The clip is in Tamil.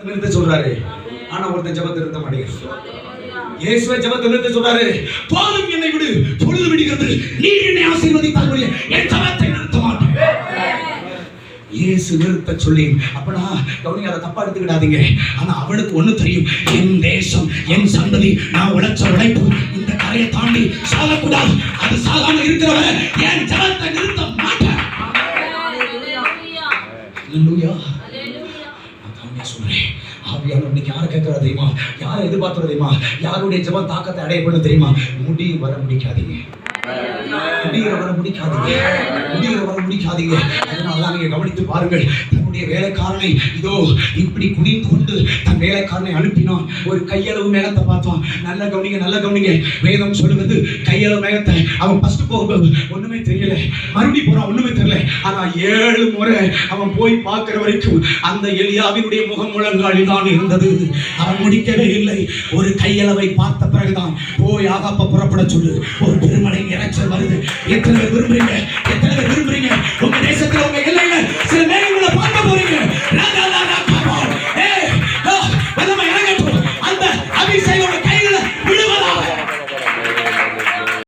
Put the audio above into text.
நிறுத்த சொல்றாரு. ஆனா ஒருத்தன் ஜெபத்தை நிறுத்த மாட்டேங்கிறான். இயேசுவே ஜெபத்தை நிறுத்த சொல்றாரு. போதும், என்னை விடு, பொழுது விடுகிறது, நீ என்னை ஆசீர்வதித்தால் என் ஜெபத்தை நிறுத்த மாட்டேன். இயேசு நிறுத்த சொல்லி, அப்பனா கவனிங்க, அதை தப்பா எடுத்துக்கிடாதீங்க. ஆனா அவனுக்கு ஒண்ணு தெரியும், என் தேசம், என் சந்ததி, நான் உழைச்ச உழைப்பு இந்த கரையை தாண்டி சாகக்கூடாது. அது சாகாம இருக்கிறவரை என் ஜெபத்தை நிறுத்த மாட்டேன். அல்லேலூயா. நான் சொல்றேன், ஆவியானவர் இன்னைக்கு யாரை கேட்கறா தெரியுமா? யாரை எதிர்பார்க்கறது தெரியுமா? யாருடைய ஜெபம் தாக்கத்தை அடையப்படும் தெரியுமா? முடி வர முடிக்காதீங்க, முடிக்காதீங்க. அதனாலதான் நீங்க கவனித்து பாருங்கள், தன்னுடைய வேலைக்காரனை இதோ இப்படி குனிந்து கொண்டு தன் வேலைக்காரனை அனுப்பினான். ஒரு கையளவு மேகத்தை பார்த்தான். நல்ல கவனிங்க. வேதம் சொல்லுவது, கையளவு மேகத்தை அவன் ஃபர்ஸ்ட் போகும்போது ஒண்ணுமே தெரியல, மறுபடியும் போறான், ஒண்ணுமே தெரியல. ஆனா 7 முறை அவன் போய் பார்க்கிற வரைக்கும் அந்த எலியாவினுடைய முகம் முழங்காலில் தான் இருந்தது. அவன் முடிக்கவே இல்லை. ஒரு கையளவை பார்த்த பிறகுதான் போய் ஆகாப்ப புறப்பட சொல்லு. ஒரு பெருமழை இறைச்சல் வருது. எத்தனை பேர் விரும்புறீங்க உங்க தேசத்துல, உங்க எல்லையில சில மேகங்களை பார்க்க போறீங்க.